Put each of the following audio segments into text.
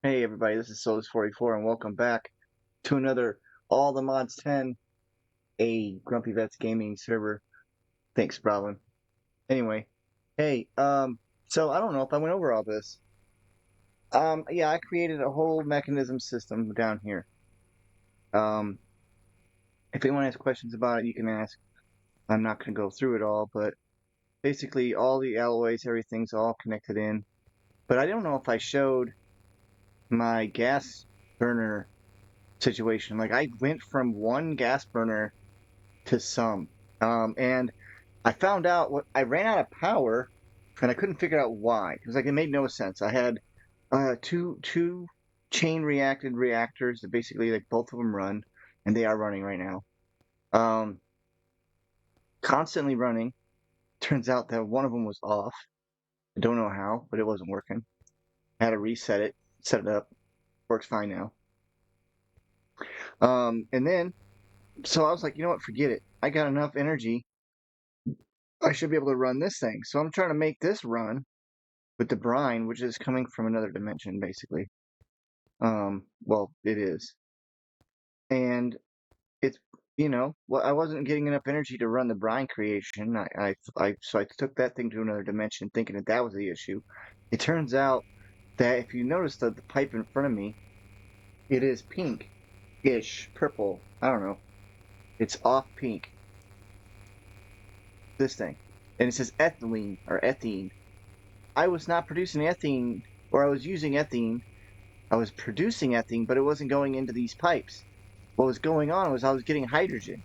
Hey everybody, this is Solus44 and welcome back to another All the Mods 10, a Grumpy Vets gaming server. Thanks, Brolin. Anyway, hey, so I don't know if I went over all this. Yeah, I created a whole mechanism system down here. Um, if anyone has questions about it, you can ask. I'm not going to go through it all, but basically all the alloys, everything's all connected in. But I don't know if I showed my gas burner situation. Like I went from one gas burner to some. And I found out what I ran out of power, and I couldn't figure out why. Because like it made no sense. I had two chain reacted reactors that basically like both of them run, and they are running right now. Um, Constantly running. Turns out that one of them was off. I don't know how, but it wasn't working. I had to reset it, set it up. Works fine now. And then so I was like, you know what? Forget it. I got enough energy. I should be able to run this thing. So I'm trying to make this run with the brine, which is coming from another dimension, basically. Well, it is, and it's well, I wasn't getting enough energy to run the brine creation. So I took that thing to another dimension, thinking that that was the issue. It turns out that if you notice the pipe in front of me, it is pink-ish, purple. I don't know. It's off pink. This thing, and it says ethylene or ethene. I was not producing ethene, or I was using ethene. I was producing ethene, but it wasn't going into these pipes. What was going on was I was getting hydrogen.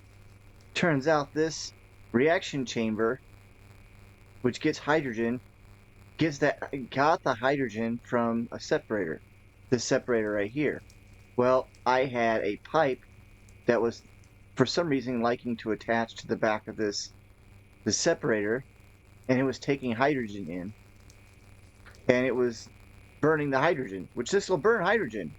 Turns out this reaction chamber, which gets hydrogen, got the hydrogen from a separator. This separator right here. Well, I had a pipe that was for some reason liking to attach to the back of the separator, and it was taking hydrogen in, and it was burning the hydrogen, which this will burn hydrogen,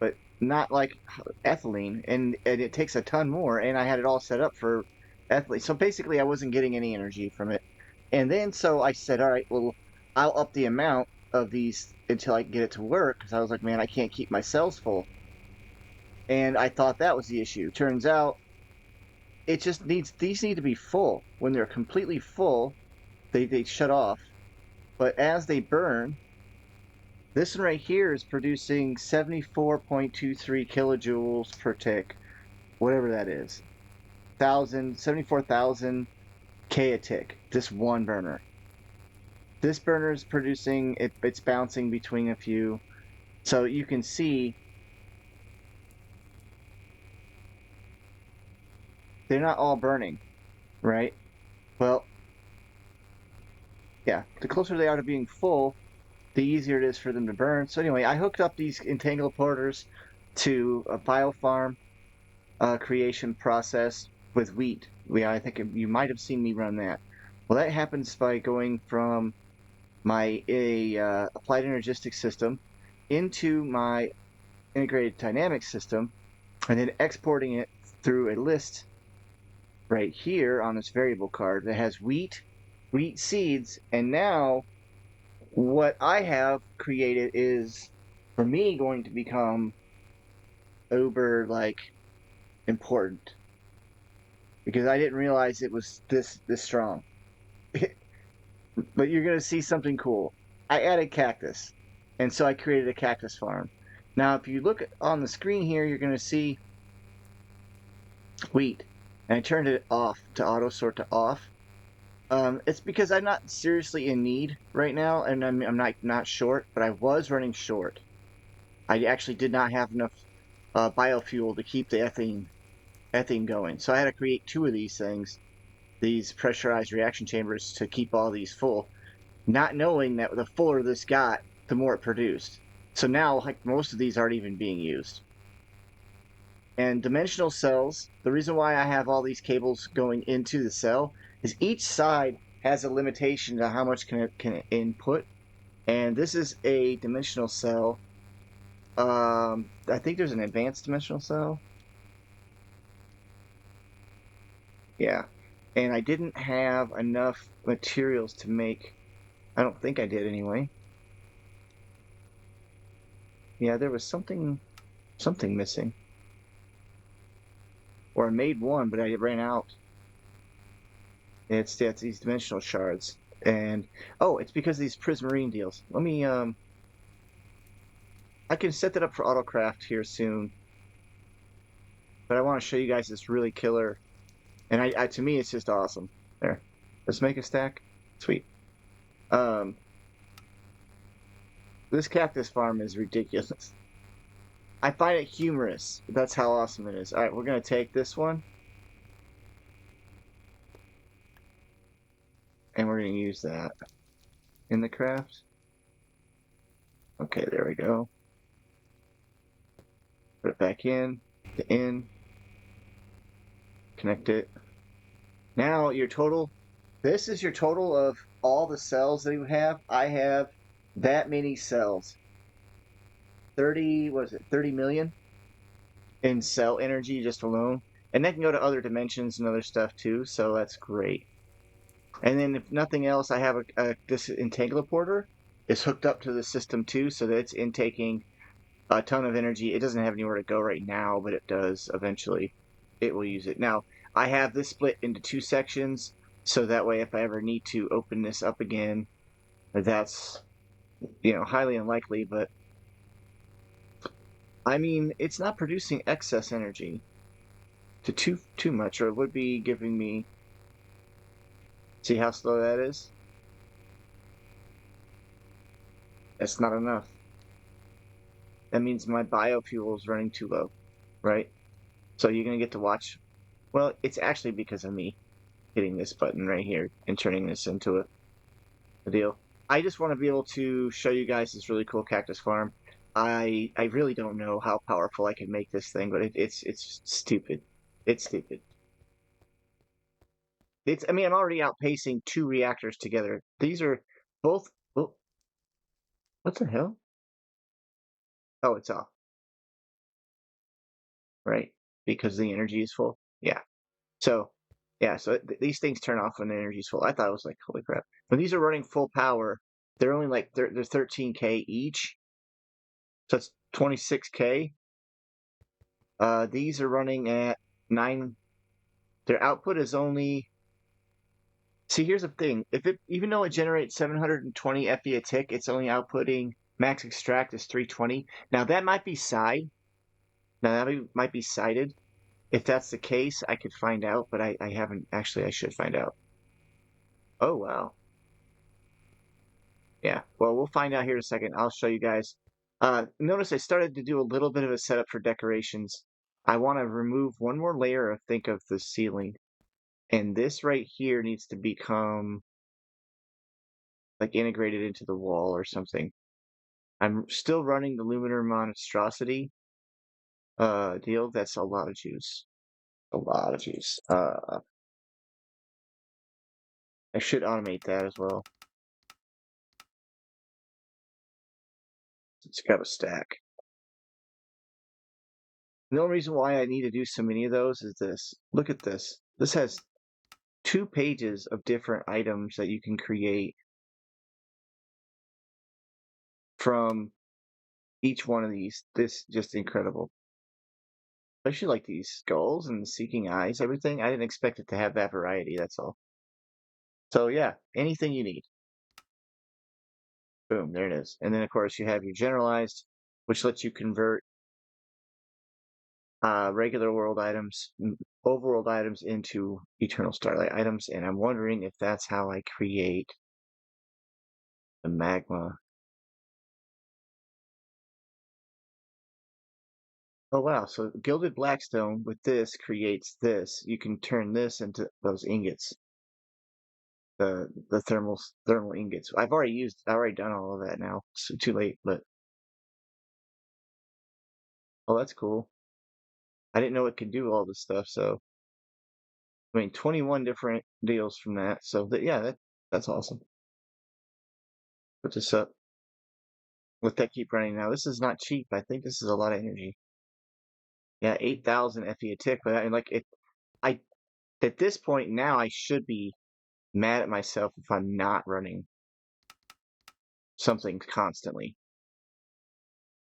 but not like ethylene, and it takes a ton more. And I had it all set up for ethylene, so basically I wasn't getting any energy from it. And then so I said, all right, well, I'll up the amount of these until I can get it to work, because I was like, man, I can't keep my cells full. And I thought that was the issue. Turns out it just needs these need to be full. When they're completely full, they shut off. But as they burn, this one right here is producing 74.23 kilojoules per tick, whatever that is. 74,000 K a tick, just one burner. This burner is producing, it's bouncing between a few. So you can see they're not all burning, right? Well, yeah, the closer they are to being full, the easier it is for them to burn. So anyway, I hooked up these entangled porters to a biofarm creation process with wheat. I think you might have seen me run that. Well, that happens by going from my applied energistic system into my integrated dynamic system, and then exporting it through a list right here on this variable card that has wheat seeds, and now what I have created is for me going to become uber like important because I didn't realize it was this strong. But you're gonna see something cool. I added cactus, and so I created a cactus farm. Now, if you look on the screen here, you're gonna see wheat, and I turned it off to auto sort to off. It's because I'm not seriously in need right now, and I'm not short, but I was running short. I actually did not have enough biofuel to keep the ethene going, so I had to create two of these things, these pressurized reaction chambers, to keep all these full, not knowing that the fuller this got, the more it produced. So now, like, most of these aren't even being used. And dimensional cells, the reason why I have all these cables going into the cell is each side has a limitation to how much can input. And this is a dimensional cell. I think there's an advanced dimensional cell. Yeah. And I didn't have enough materials to make, I don't think I did anyway. Yeah, there was something missing. Or I made one, but I ran out. It's these dimensional shards. And oh, it's because of these Prismarine deals. Let me I can set that up for autocraft here soon. But I want to show you guys this really killer. And I to me it's just awesome. There. Let's make a stack. Sweet. Um this cactus farm is ridiculous. I find it humorous. That's how awesome it is. Alright, we're gonna take this one. And we're gonna use that in the craft. Okay, there we go. Put it back in, connect it. Now your total, this is your total of all the cells that you have. I have that many cells. 30, what is it, 30 million in cell energy just alone. And that can go to other dimensions and other stuff too, so that's great. And then if nothing else, I have this Entangleporter is hooked up to the system too, so that it's intaking a ton of energy. It doesn't have anywhere to go right now, but it does eventually. It will use it. Now, I have this split into 2 sections, so that way if I ever need to open this up again, that's, highly unlikely, but I mean, it's not producing excess energy to too much, or it would be giving me, see how slow that is? That's not enough. That means my biofuel is running too low, right? So you're going to get to watch. Well, it's actually because of me hitting this button right here and turning this into a deal. I just want to be able to show you guys this really cool cactus farm. I really don't know how powerful I can make this thing, but it's stupid. It's stupid. I mean, I'm already outpacing 2 reactors together. These are both. Oh, what the hell? Oh, it's off. Right, because the energy is full. Yeah. So, yeah. So these things turn off when the energy is full. I thought it was like, holy crap. When these are running full power, they're only like they're 13K each. So it's 26K. These are running at 9. Their output is only. See, here's the thing. Even though it generates 720 FE a tick, it's only outputting max extract is 320. Now that might be might be sided. If that's the case, I could find out, but I haven't actually. I should find out. Oh wow. Yeah. Well, we'll find out here in a second. I'll show you guys. Notice I started to do a little bit of a setup for decorations. I want to remove one more layer, I think, of the ceiling. And this right here needs to become like integrated into the wall or something. I'm still running the Luminar Monstrosity deal. That's a lot of juice. A lot of juice. I should automate that as well. Let's grab a stack. The only reason why I need to do so many of those is this. Look at this. This has 2 pages of different items that you can create from each one of these. This just incredible. Especially like these skulls and seeking eyes, everything. I didn't expect it to have that variety, that's all. So yeah, anything you need. Boom, there it is. And then of course you have your generalized, which lets you convert regular world items, overworld items into Eternal Starlight items. And I'm wondering if that's how I create the magma. Oh wow, so Gilded Blackstone with this creates this. You can turn this into those ingots. The thermal ingots. I've already done all of that now. So too late, but oh that's cool. I didn't know it could do all this stuff, so I mean 21 different deals from that. So yeah, that's awesome. Put this up. Let that keep running now. This is not cheap. I think this is a lot of energy. Yeah, 8,000 FE a tick, but I mean, like I at this point now I should be mad at myself if I'm not running something constantly.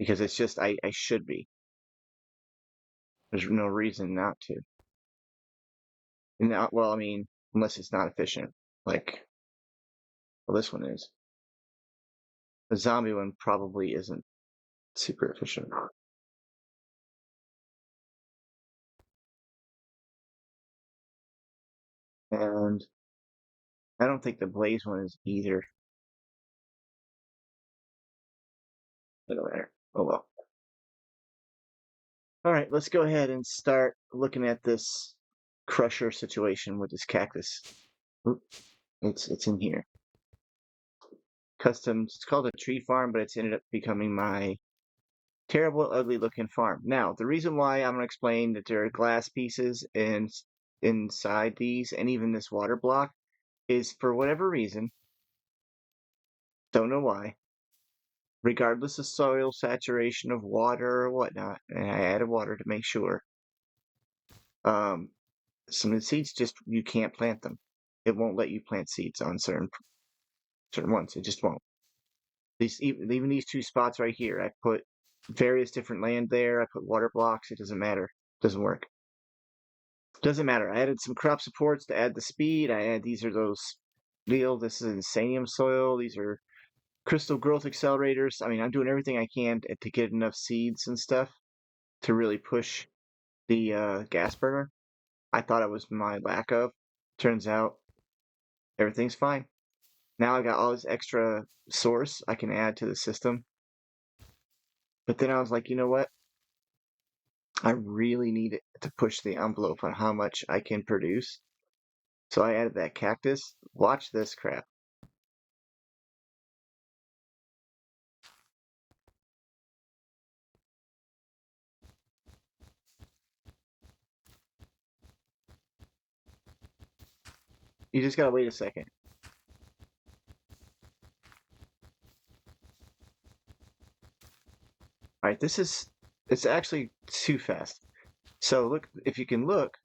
because it's just I should be. There's no reason not to. And not, well, I mean, unless it's not efficient, like well, this one is. The zombie one probably isn't super efficient. And I don't think the blaze one is either. Doesn't matter. Oh well. All right, let's go ahead and start looking at this crusher situation with this cactus. Oop, it's in here. Custom. It's called a tree farm, but it's ended up becoming my terrible, ugly looking farm. Now, the reason why I'm gonna explain that there are glass pieces inside these, and even this water block, is for whatever reason. Don't know why. Regardless of soil saturation of water or whatnot, and I added water to make sure. Some of the seeds just you can't plant them. It won't let you plant seeds on certain ones. It just won't. Even these two spots right here, I put various different land there. I put water blocks. It doesn't matter. It doesn't work. Doesn't matter. I added some crop supports to add the speed. These are those this is insanium soil. These are crystal growth accelerators. I mean, I'm doing everything I can to get enough seeds and stuff to really push the gas burner. I thought it was my lack of. Turns out everything's fine. Now I got all this extra source I can add to the system. But then I was like, you know what? I really need it to push the envelope on how much I can produce. So I added that cactus. Watch this crap. You just gotta wait a second. All right, it's actually too fast. So look, if you can look,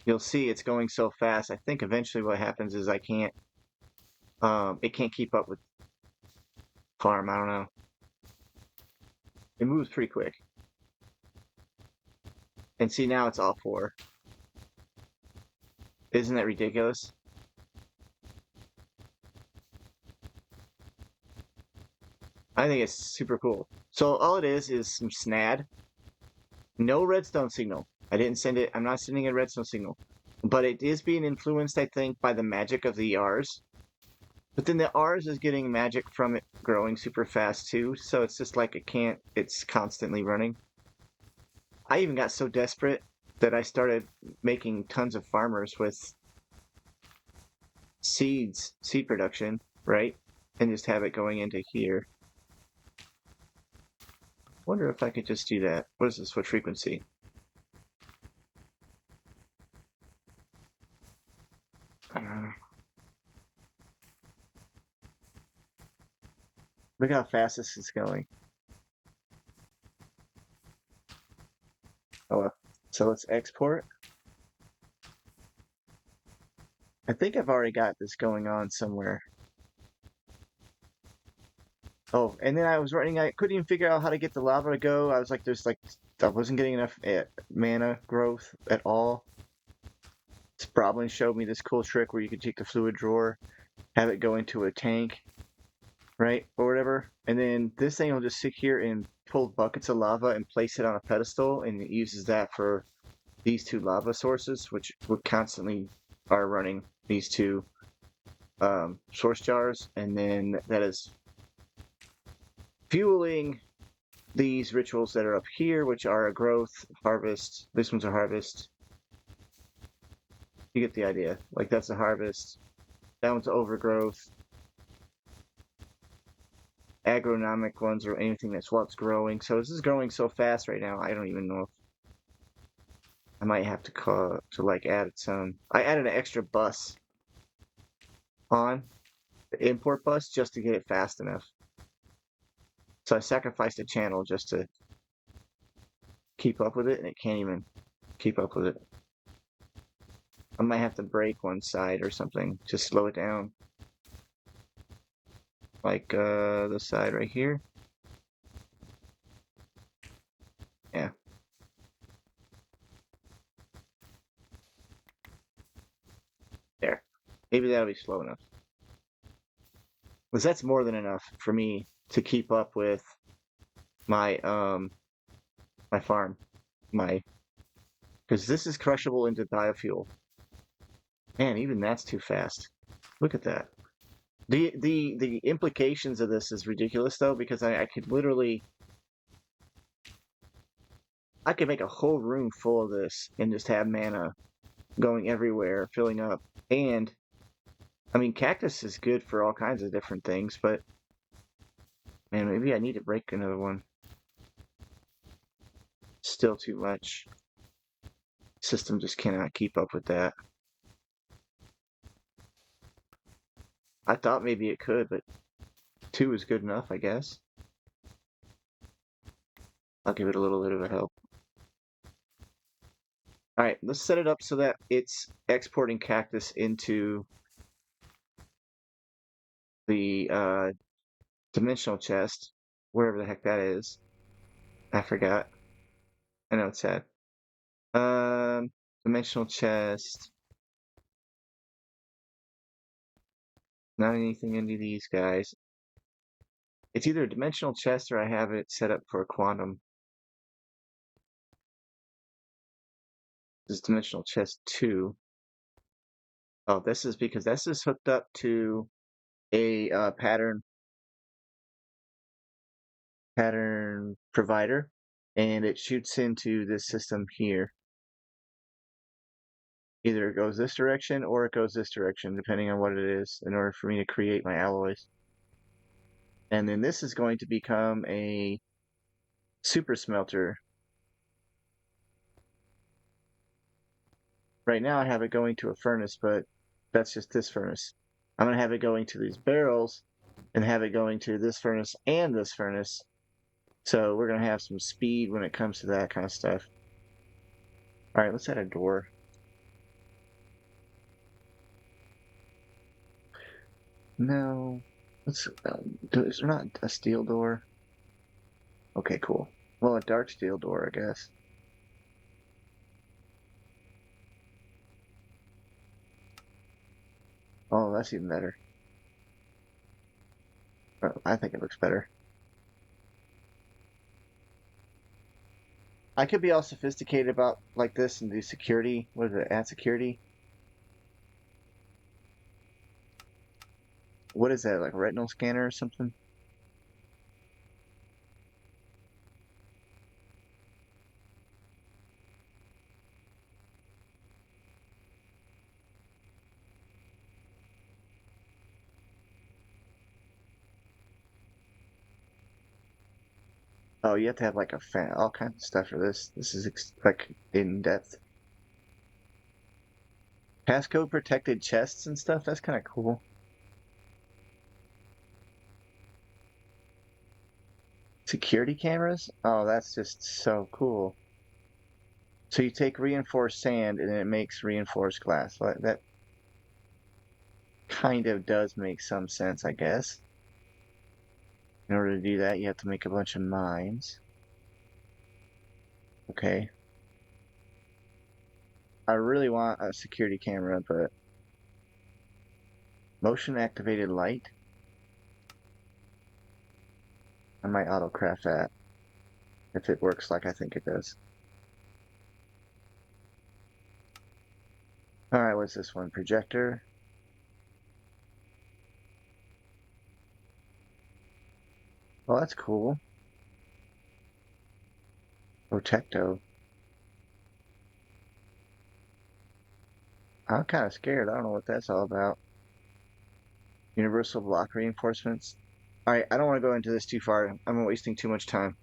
you'll see it's going so fast. I think eventually what happens is it can't keep up with farm. I don't know. It moves pretty quick. And see, now it's all four. Isn't that ridiculous? I think it's super cool. So all it is some SNAD. No redstone signal. I didn't send it. I'm not sending a redstone signal. But it is being influenced, I think, by the magic of the R's. But then the R's is getting magic from it growing super fast too. So it's just like it's constantly running. I even got so desperate that I started making tons of farmers with seed production, right? And just have it going into here. Wonder if I could just do that. What is the switch frequency? Look how fast this is going. Oh well. So let's export. I think I've already got this going on somewhere. Oh, and then I was running. I couldn't even figure out how to get the lava to go. I was like, I wasn't getting enough mana growth at all. Sproblin showed me this cool trick where you could take the fluid drawer, have it go into a tank, right, or whatever, and then this thing will just sit here and pull buckets of lava and place it on a pedestal, and it uses that for these two lava sources, which would constantly are running these two source jars, and then that is fueling these rituals that are up here, which are a growth, harvest. This one's a harvest. You get the idea. Like that's a harvest. That one's overgrowth. Agronomic ones or anything that's what's growing. So this is growing so fast right now. I don't even know if I might have to like add some. I added an extra bus on the import bus just to get it fast enough. So I sacrificed a channel just to keep up with it, and it can't even keep up with it. I might have to break one side or something to slow it down. Like this side right here. Maybe that'll be slow enough. Because that's more than enough for me to keep up with my my farm. Because this is crushable into biofuel. Man, even that's too fast. Look at that. The implications of this is ridiculous though, because I could literally I could make a whole room full of this and just have mana going everywhere, filling up. And I mean, cactus is good for all kinds of different things, but man, maybe I need to break another one. Still too much. System just cannot keep up with that. I thought maybe it could, but 2 is good enough, I guess. I'll give it a little bit of a help. All right, let's set it up so that it's exporting cactus into the dimensional chest, wherever the heck that is. I forgot. I know it's sad. Dimensional chest. Not anything into these guys. It's either a dimensional chest or I have it set up for a quantum. This is dimensional chest 2. Oh, this is because this is hooked up to a pattern provider, and it shoots into this system here. Either it goes this direction or it goes this direction, depending on what it is, in order for me to create my alloys. And then this is going to become a super smelter. Right now I have it going to a furnace, but that's just this furnace. I'm going to have it going to these barrels and have it going to this furnace and this furnace. So we're going to have some speed when it comes to that kind of stuff. All right, let's add a door. No, let's. Is there not a steel door? Okay, cool. Well, a dark steel door, I guess. Oh, that's even better. I think it looks better. I could be all sophisticated about like this and do security. What is it? Add security. What is that? Like a retinal scanner or something? Oh, you have to have like a fan, all kinds of stuff for this. This is like in depth. Passcode protected chests and stuff. That's kind of cool. Security cameras? Oh, that's just so cool. So you take reinforced sand and it makes reinforced glass. That kind of does make some sense, I guess. In order to do that, you have to make a bunch of mines. Okay. I really want a security camera, but motion activated light? I might autocraft that if it works like I think it does. Alright, what's this one? Projector? Oh, that's cool. Protecto. I'm kind of scared. I don't know what that's all about. Universal block reinforcements. Alright, I don't want to go into this too far. I'm wasting too much time.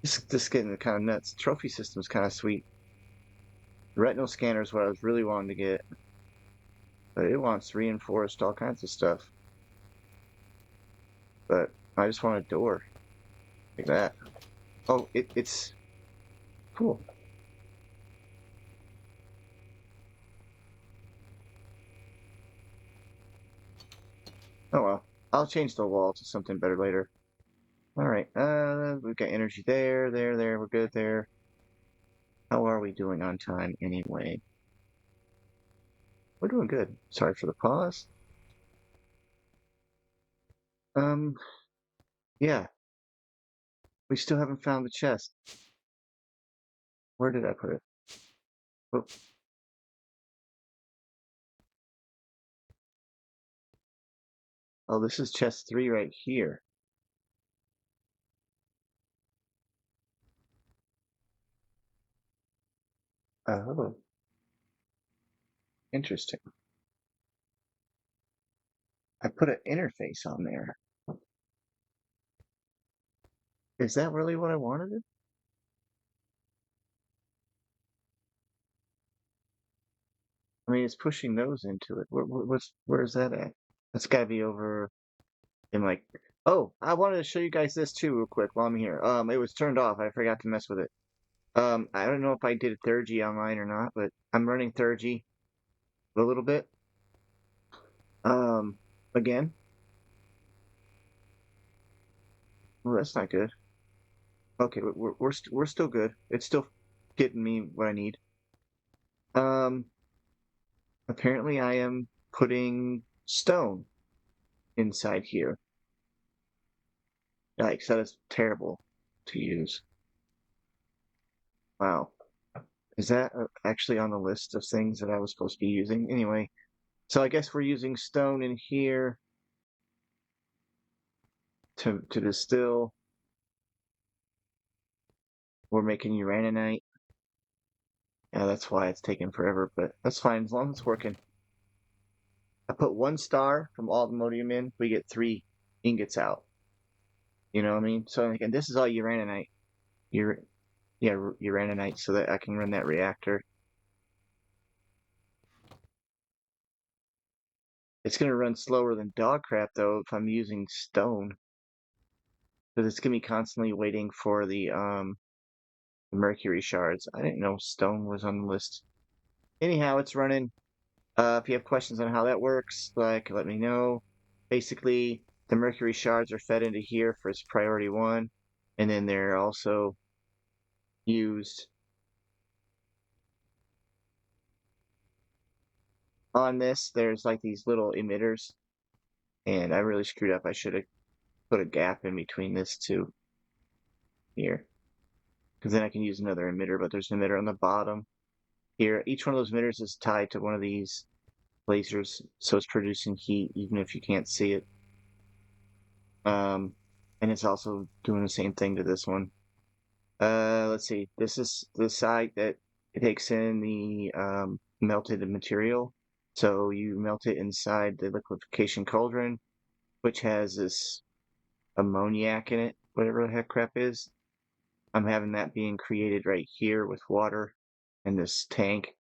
This is getting kind of nuts. Trophy system's kind of sweet. The retinal scanner is what I was really wanting to get. But it wants reinforced all kinds of stuff. But I just want a door. Like that. Oh, it's cool. Oh well. I'll change the wall to something better later. Alright, we've got energy there, there, we're good there. How are we doing on time anyway? We're doing good. Sorry for the pause. Yeah, we still haven't found the chest. Where did I put it? Oh, oh, this is chest 3 right here. Oh, interesting. I put an interface on there. Is that really what I wanted? I mean, it's pushing those into it. Where's that at? That's got to be over in like. Oh, I wanted to show you guys this too, real quick, while I'm here. It was turned off. I forgot to mess with it. I don't know if I did Thurgy online or not, but I'm running Thurgy a little bit. Um, again. Well, that's not good. Okay, we're still good. It's still getting me what I need. Um, apparently I am putting stone inside here. Yikes, that is terrible to use. Wow. Is that actually on the list of things that I was supposed to be using? Anyway, so I guess we're using stone in here to distill. We're making uraninite. Yeah, that's why it's taking forever, but that's fine as long as it's working. I put 1 star from all the Modium in, we get 3 ingots out. You know what I mean? So again, this is all uraninite. Ur yeah, uraninite, so that I can run that reactor. It's gonna run slower than dog crap though if I'm using stone, because it's gonna be constantly waiting for the mercury shards. I didn't know stone was on the list. Anyhow, it's running. If you have questions on how that works, like let me know. Basically, the mercury shards are fed into here for its priority 1, and then they're also used on this. There's like these little emitters, and I really screwed up. I should have put a gap in between this two here, because then I can use another emitter, but there's an emitter on the bottom here. Each one of those emitters is tied to one of these lasers, so it's producing heat even if you can't see it. And it's also doing the same thing to this one. Let's see. This is the side that it takes in the melted material. So you melt it inside the liquefaction cauldron, which has this ammoniac in it, whatever the heck crap is. I'm having that being created right here with water in this tank.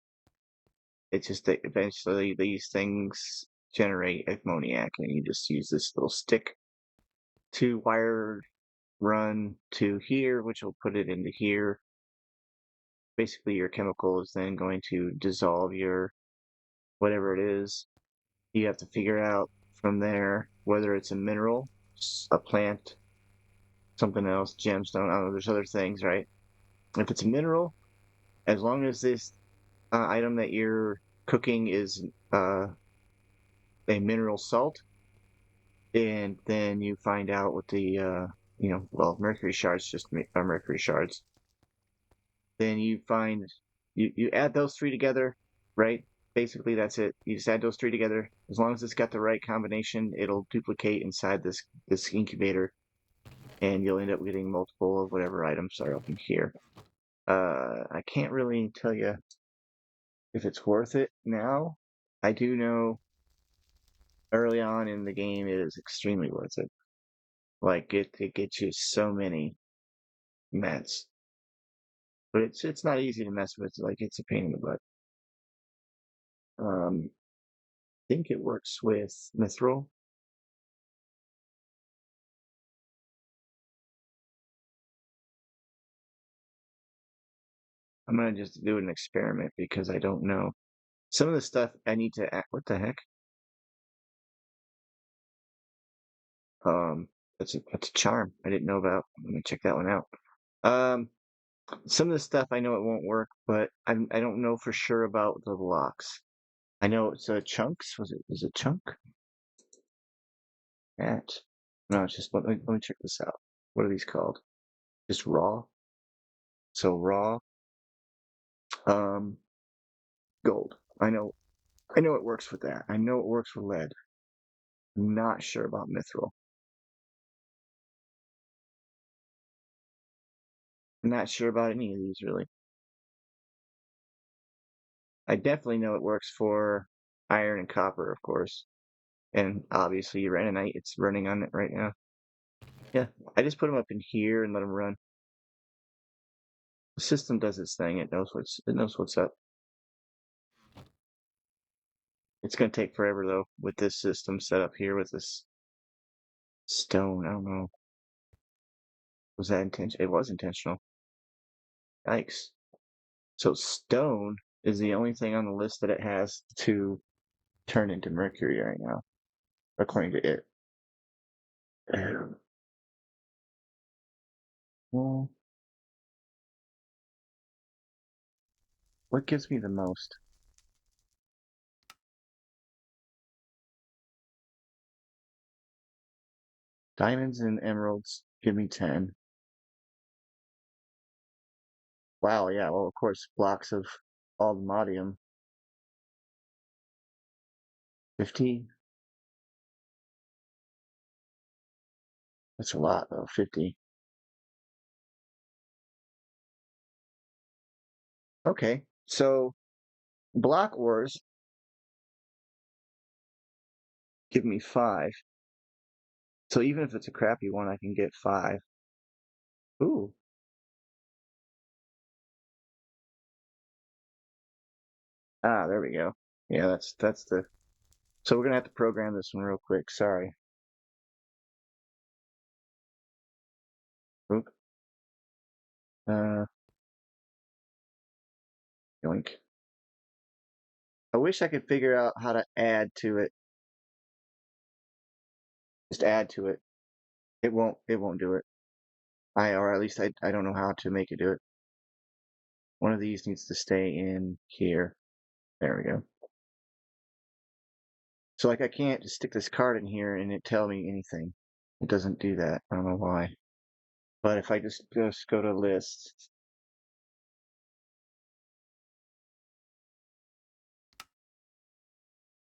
It's just that eventually these things generate ammoniac, and you just use this little stick to wire run to here, which will put it into here. Basically, your chemical is then going to dissolve your whatever it is. You have to figure out from there whether it's a mineral, a plant, something else, gemstone. I don't know. There's other things, right? If it's a mineral, as long as this item that you're cooking is a mineral salt, and then you find out what the well, mercury shards just are mercury shards. Then you find you add those 3 together, right? Basically, that's it. You just add those 3 together. As long as it's got the right combination, it'll duplicate inside this incubator, and you'll end up getting multiple of whatever items are up in here. I can't really tell you if it's worth it now. I do know early on in the game it is extremely worth it. Like it gets you so many mats, but it's not easy to mess with. Like it's a pain in the butt. I think it works with mithril. I'm gonna just do an experiment because I don't know. Some of the stuff I need to add. What the heck? Um, that's a charm I didn't know about. Let me check that one out. Um, some of the stuff I know it won't work, but I don't know for sure about the blocks. I know it's chunks. Was it chunk? That. No, it's just let me check this out. What are these called? Just raw. So raw, um, gold. I know it works with that. I know it works with lead. I'm not sure about mithril. I'm not sure about any of these really. I definitely know it works for iron and copper, of course. And obviously uraninite, it's running on it right now. Yeah, I just put them up in here and let them run. The system does its thing. It knows what's up. It's gonna take forever though with this system set up here with this stone. I don't know. Was that intentional? It was intentional. Yikes. So stone is the only thing on the list that it has to turn into mercury right now, according to it. Well, what gives me the most? Diamonds and emeralds give me 10. Wow, yeah, well, of course, blocks of allmodium, 50. That's a lot, though, 50. Okay, so block ores give me 5. So even if it's a crappy one, I can get 5. Ooh, there we go. Yeah, that's the. So we're gonna have to program this one real quick. Sorry. Oop. Uh, yoink. I wish I could figure out how to add to it. Just add to it. It won't do it. Or at least I don't know how to make it do it. One of these needs to stay in here. There we go. So like I can't just stick this card in here and it tell me anything. It doesn't do that. I don't know why. But if I just go to lists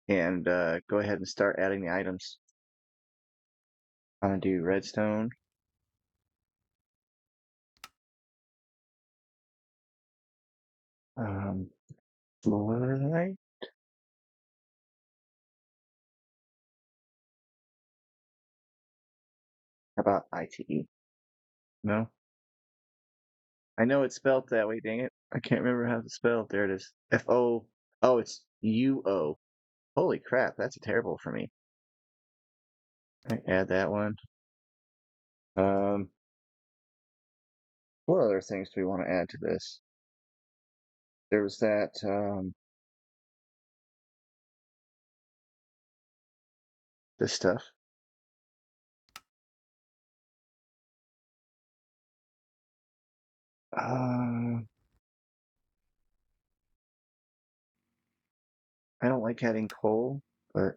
and go ahead and start adding the items. I'm gonna do redstone. Um, fluorite. How about ITE? No, I know it's spelled that way. Dang it! I can't remember how to spell it. There it is. FO. Oh, it's UO. Holy crap! That's terrible for me. I add that one. Um, what other things do we want to add to this? There was that. This stuff. Uh, I don't like adding coal, but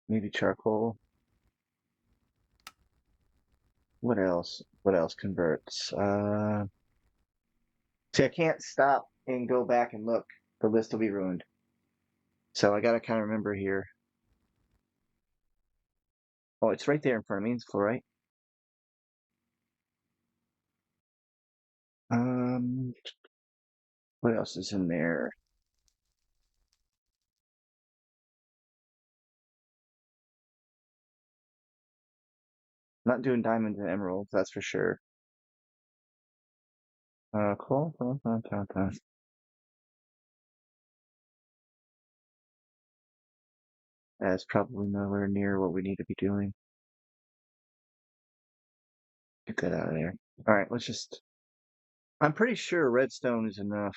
maybe charcoal. What else? What else converts? See, I can't stop and go back and look. The list will be ruined. So I gotta kind of remember here. Oh, it's right there in front of me. It's fluorite. Um, what else is in there? Not doing diamonds and emeralds, that's for sure. Cool. That's probably nowhere near what we need to be doing. Get that out of there. All right, let's just. I'm pretty sure redstone is enough.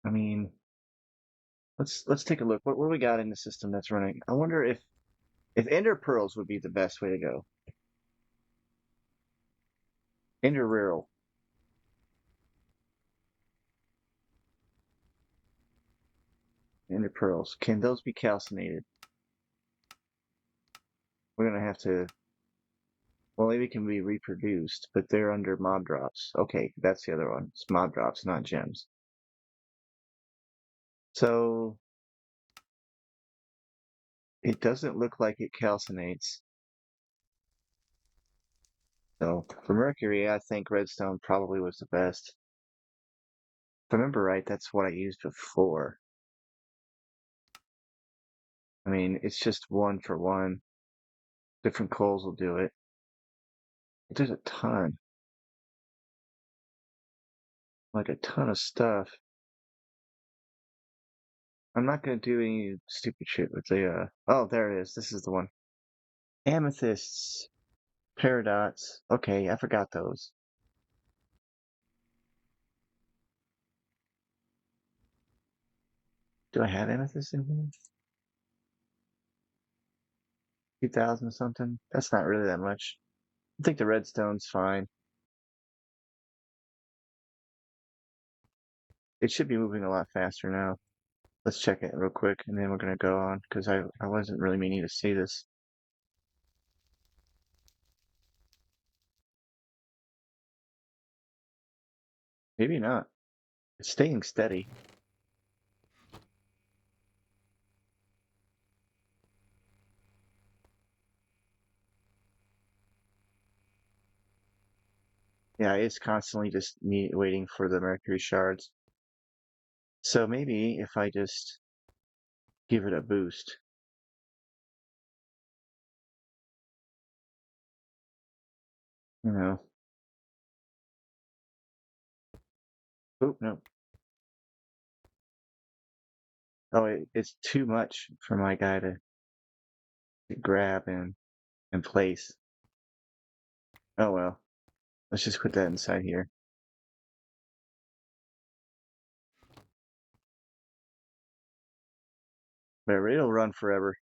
I mean, let's take a look. What do we got in the system that's running? I wonder if ender pearls would be the best way to go. Ender Riddle. Ender pearls. Can those be calcinated? We're gonna have to. Well, maybe it can be reproduced, but they're under mob drops. Okay, that's the other one. It's mob drops, not gems. So it doesn't look like it calcinates. So for Mercury, I think redstone probably was the best. If I remember right, that's what I used before. I mean, it's just one for one. Different coals will do it. There's a ton, like a ton of stuff. I'm not gonna do any stupid shit with the, oh, there it is. This is the one. Amethysts, paradots. Okay, I forgot those. Do I have amethyst in here? 2,000 something? That's not really that much. I think the redstone's fine. It should be moving a lot faster now. Let's check it real quick, and then we're gonna go on, because I wasn't really meaning to see this. Maybe not. It's staying steady. Yeah, it's constantly just me waiting for the mercury shards. So maybe if I just give it a boost. You know. Oh, no. Oh, it's too much for my guy to grab and place. Oh well. Let's just put that inside here. But it'll run forever,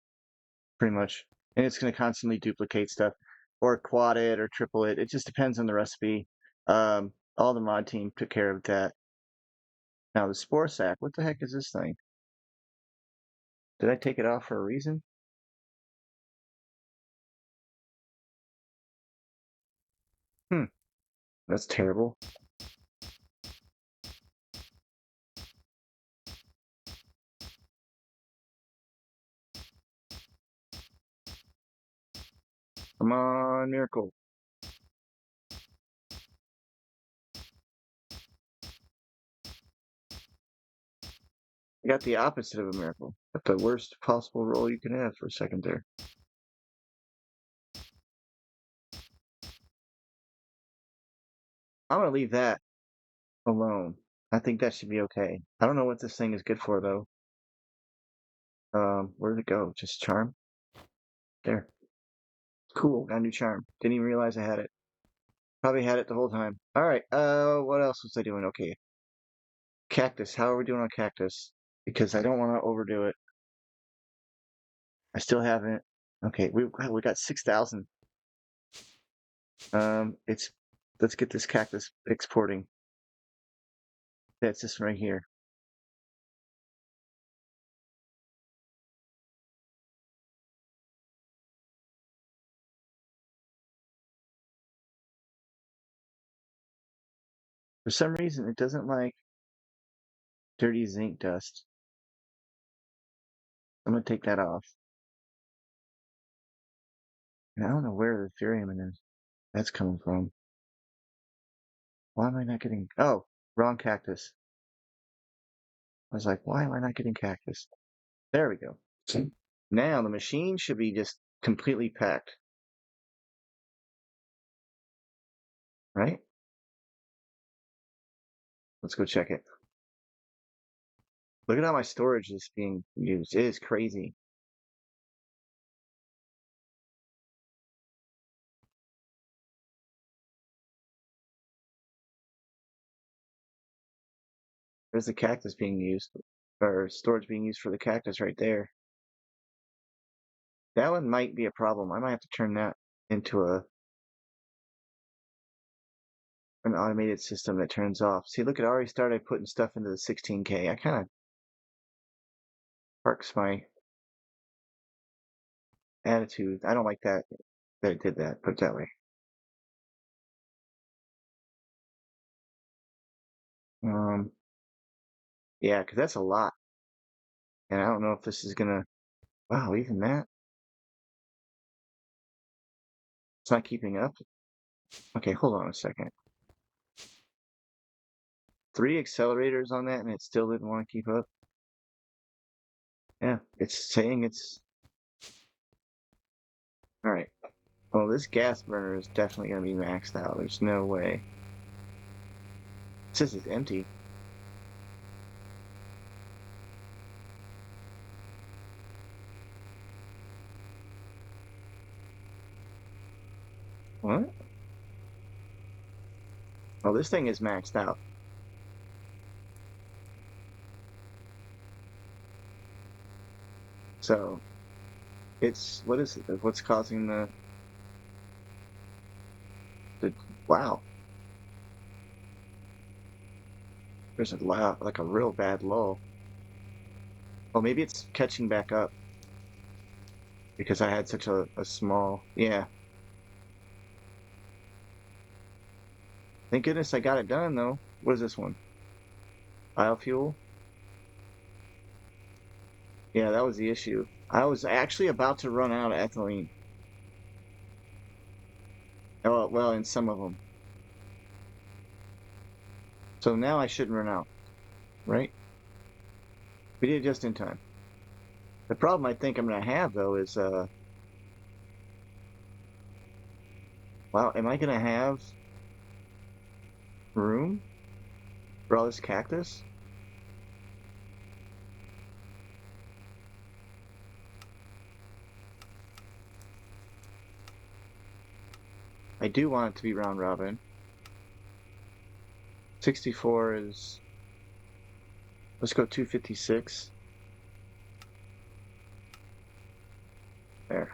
pretty much. And it's going to constantly duplicate stuff or quad it or triple it. It just depends on the recipe. All the mod team took care of that. Now the spore sac, what the heck is this thing? Did I take it off for a reason? Hmm, that's terrible. Come on, miracle. I got the opposite of a miracle. That's the worst possible roll you can have for a second there. I'm gonna leave that alone. I think that should be okay. I don't know what this thing is good for though. Where did it go? Just charm? There. Cool, got a new charm. Didn't even realize I had it. Probably had it the whole time. Alright, what else was I doing? Okay. Cactus. How are we doing on cactus? Because I don't want to overdo it. I still haven't. Okay, we got 6,000. It's let's get this cactus exporting. That's this right here. For some reason, it doesn't like dirty zinc dust. I'm gonna take that off. And I don't know where the Ethereum is. That's coming from. Why am I not getting? Oh, wrong cactus. I was like, why am I not getting cactus? There we go. Now the machine should be just completely packed, right? Let's go check it. Look at how my storage is being used. It is crazy. There's the cactus being used, or storage being used for the cactus right there. That one might be a problem. I might have to turn that into an automated system that turns off. See, look, it already started putting stuff into the 16K. I kind of parks my attitude. I don't like that it did that. Put it that way. Um, yeah, because that's a lot, and I don't know if this is gonna. Wow, even that. It's not keeping up. Okay, hold on a second. 3 accelerators on that, and it still didn't want to keep up. Yeah, it's saying it's all right. Well, this gas burner is definitely gonna be maxed out. There's no way. It says it's empty. What? Oh, this thing is maxed out. So it's what is it? What's causing the wow? There's a loud, like a real bad lull. Oh, maybe it's catching back up because I had such a small. Yeah. Thank goodness I got it done though. What is this one? Biofuel? Yeah, that was the issue. I was actually about to run out of ethylene. Oh, well, in some of them. So now I shouldn't run out, right? We did it just in time. The problem I think I'm gonna have though is wow, am I gonna have room for all this cactus? I do want it to be round robin. 64 is, let's go 256. There.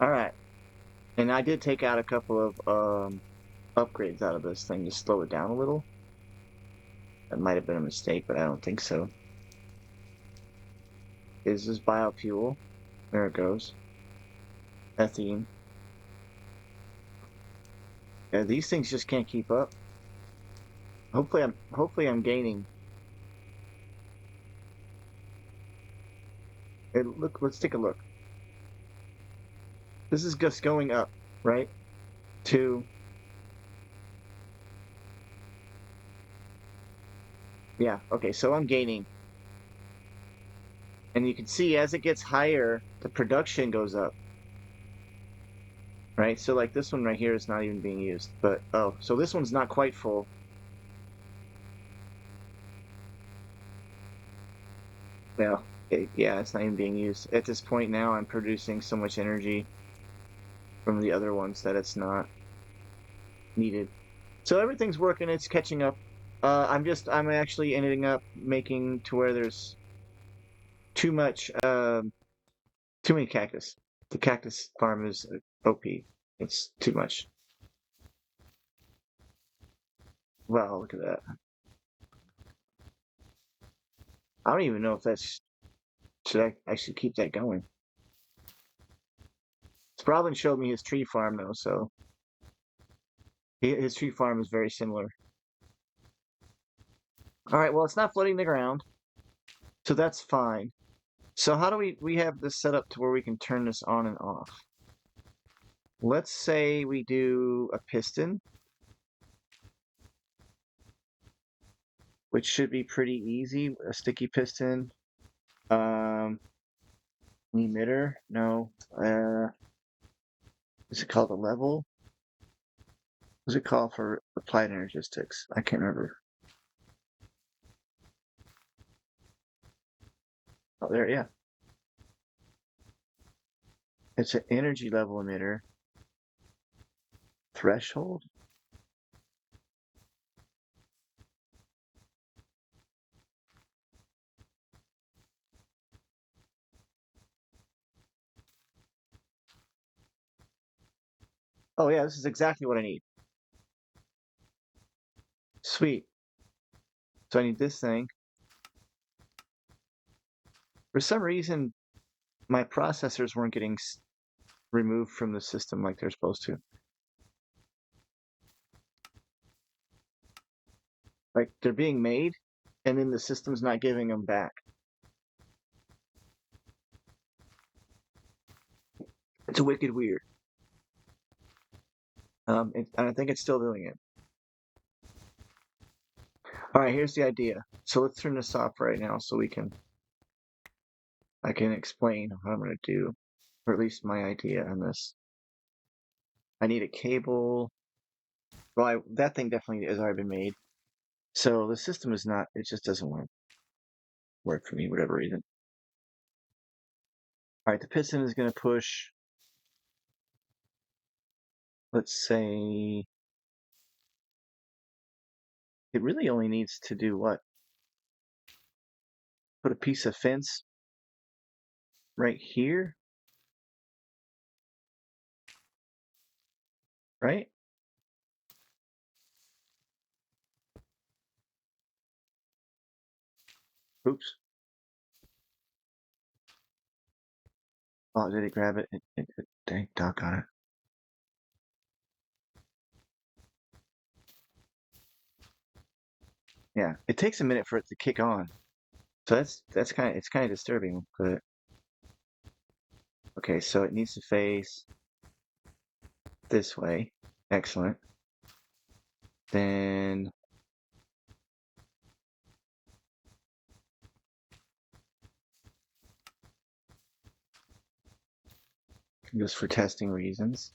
All right. And I did take out a couple of upgrades out of this thing to slow it down a little. That might have been a mistake, but I don't think so. Is this biofuel? There it goes. Ethene. Yeah, these things just can't keep up. Hopefully I'm gaining. Look, let's take a look. This is just going up, right? To yeah, okay, so I'm gaining. And you can see as it gets higher, the production goes up. Right? So like this one right here is not even being used. But oh, so this one's not quite full. Well, yeah, it's not even being used. At this point now, I'm producing so much energy from the other ones that it's not needed. So everything's working, it's catching up. I'm actually ending up making to where there's too much, too many cactus. The cactus farm is OP. It's too much. Wow, look at that. I don't even know if that's, I should keep that going. Sprovlin showed me his tree farm though, so his tree farm is very similar. All right, well, it's not flooding the ground, so that's fine. So how do we have this set up to where we can turn this on and off? Let's say we do a piston, which should be pretty easy. A sticky piston. Um, emitter? No. Is it called a level? What's it called for applied energistics? I can't remember. Oh, there, yeah. It's an energy level emitter. Threshold? Oh yeah, this is exactly what I need. Sweet. So I need this thing. For some reason, my processors weren't getting removed from the system like they're supposed to. Like they're being made, and then the system's not giving them back. It's wicked weird. I think it's still doing it. All right, here's the idea. So let's turn this off right now so I can explain what I'm going to do, or at least my idea on this. I need a cable. Well, that thing definitely has already been made. So the system is not, it just doesn't want to work for me, whatever reason. All right, the piston is going to push, let's say, it really only needs to do what? Put a piece of fence right here, right? Oops. Oh, did it grab it? Dang, doggone it. Yeah, it takes a minute for it to kick on. So that's kind of disturbing, but okay, so it needs to face this way. Excellent. Then just for testing reasons.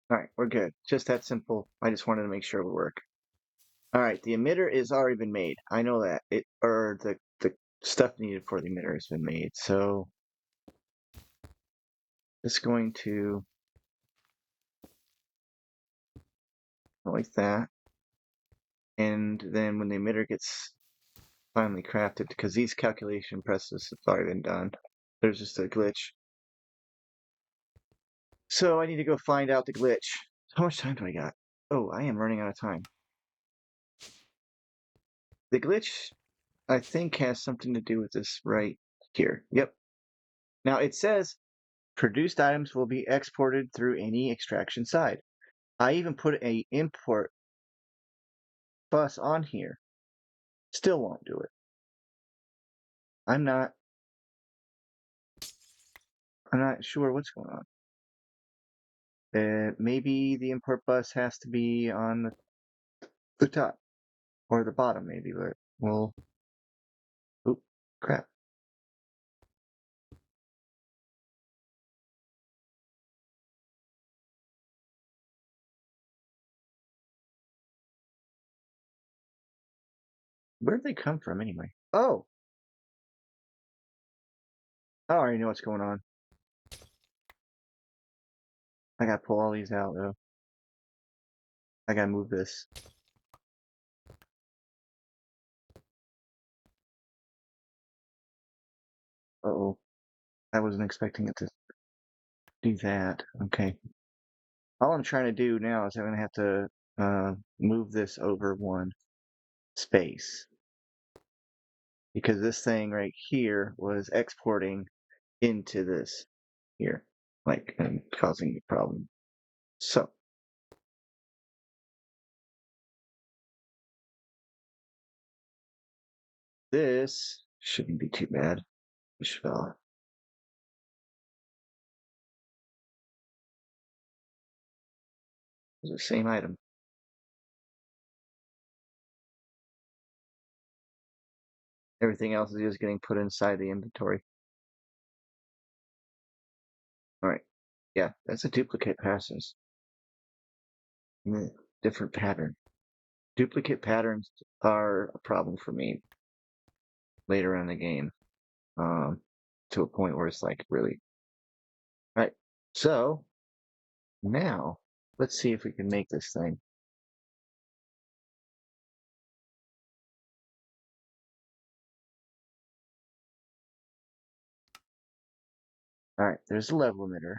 All right, we're good. Just that simple. I just wanted to make sure it would work. All right, the emitter is already been made. I know that or the stuff needed for the emitter has been made. So it's going to like that, and then when the emitter gets finally crafted, because these calculation presses have already been done, there's just a glitch. So I need to go find out the glitch. How much time do I got? Oh, I am running out of time. The glitch, I think, has something to do with this right here. Yep. Now it says produced items will be exported through any extraction side. I even put a import bus on here. Still won't do it. I'm not sure what's going on. Maybe the import bus has to be on the top or the bottom, maybe. But well, oop, crap. Where did they come from anyway? Oh, I already know what's going on. I gotta pull all these out though. I gotta move this. Uh-oh. I wasn't expecting it to do that. Okay. All I'm trying to do now is I'm gonna have to move this over one space because this thing right here was exporting into this here, like, and causing a problem. So this shouldn't be too bad. It's the same item. Everything else is just getting put inside the inventory. All right. Yeah, that's a duplicate passes. Different pattern. Duplicate patterns are a problem for me later in the game. To a point where it's like really. All right. So now let's see if we can make this thing. All right. There's a level emitter.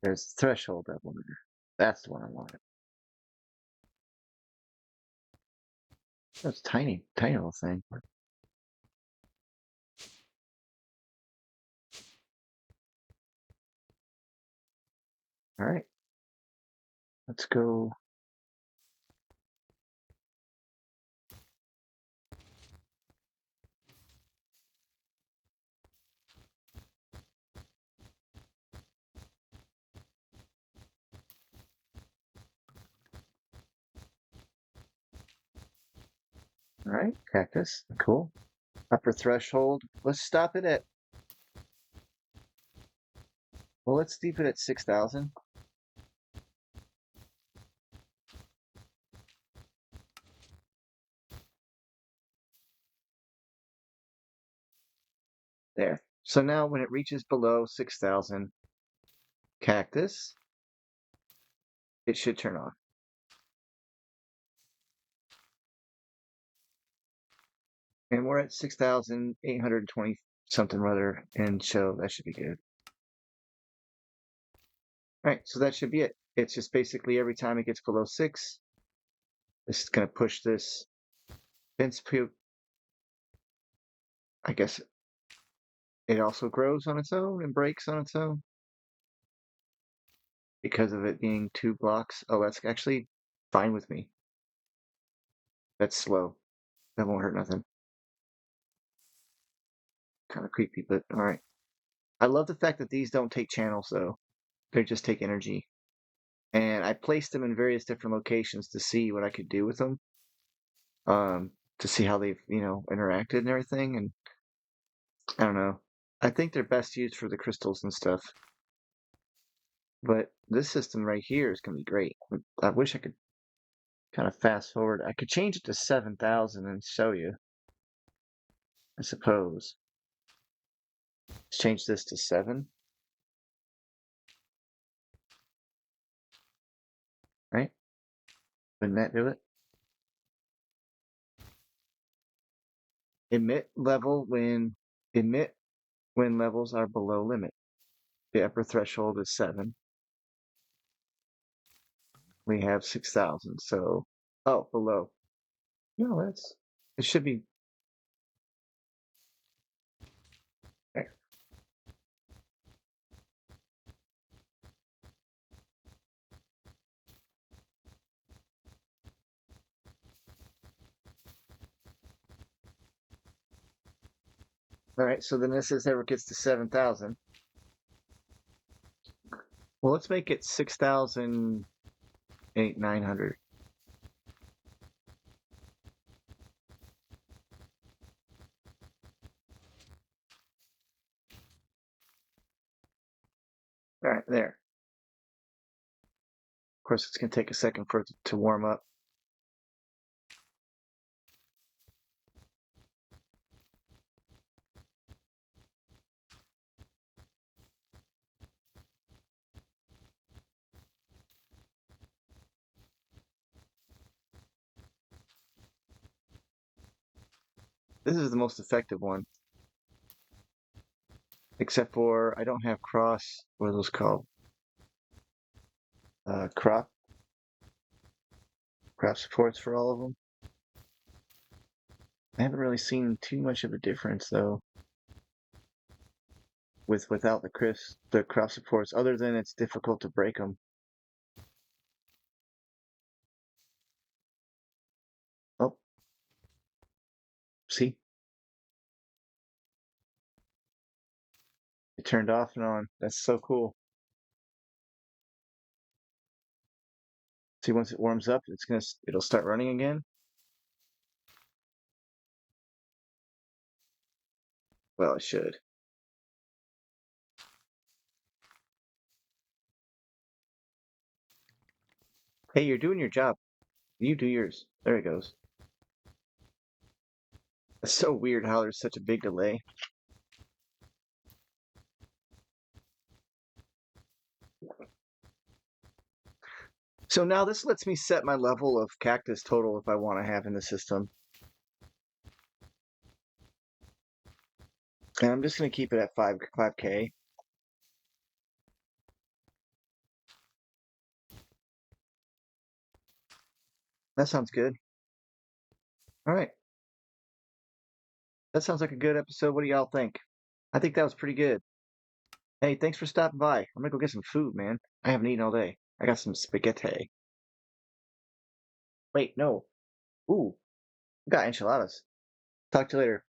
There's threshold limiter. That's the one I wanted. That's tiny, tiny little thing. All right, let's go. All right, cactus, cool. Upper threshold. Let's stop it at. Well, let's leave it at 6,000. There. So now when it reaches below 6,000 cactus, it should turn on. And we're at 6,820 something rather, and so that should be good. All right, so that should be it. It's just basically every time it gets below 6, this is going to push this fence puke. I guess it also grows on its own and breaks on its own because of it being 2 blocks. Oh, that's actually fine with me. That's slow. That won't hurt nothing. Kind of creepy, but all right. I love the fact that these don't take channels, though. They just take energy. And I placed them in various different locations to see what I could do with them. To see how they've, interacted and everything. And I don't know. I think they're best used for the crystals and stuff. But this system right here is going to be great. I wish I could kind of fast forward. I could change it to 7,000 and show you, I suppose. Let's change this to 7. Right? Wouldn't that do it? Emit when levels are below limit. The upper threshold is 7. We have 6,000. So, oh, below. No, it should be. There. All right, so then this ever gets to 7,000. Well, let's make it 6,900. All right, there. Of course, it's going to take a second for it to warm up. This is the most effective one, except for I don't have what are those called? Crop supports for all of them. I haven't really seen too much of a difference though without the crop supports, other than it's difficult to break them. Oh, see, it turned off and on. That's so cool. See, once it warms up, it'll start running again. Well, it should. Hey, you're doing your job. You do yours. There it goes. It's so weird how there's such a big delay. So now this lets me set my level of cactus total if I want to have in the system. And I'm just going to keep it at 5K. That sounds good. All right. That sounds like a good episode. What do y'all think? I think that was pretty good. Hey, thanks for stopping by. I'm gonna go get some food, man. I haven't eaten all day. I got some spaghetti. Wait, no. Ooh, I got enchiladas. Talk to you later.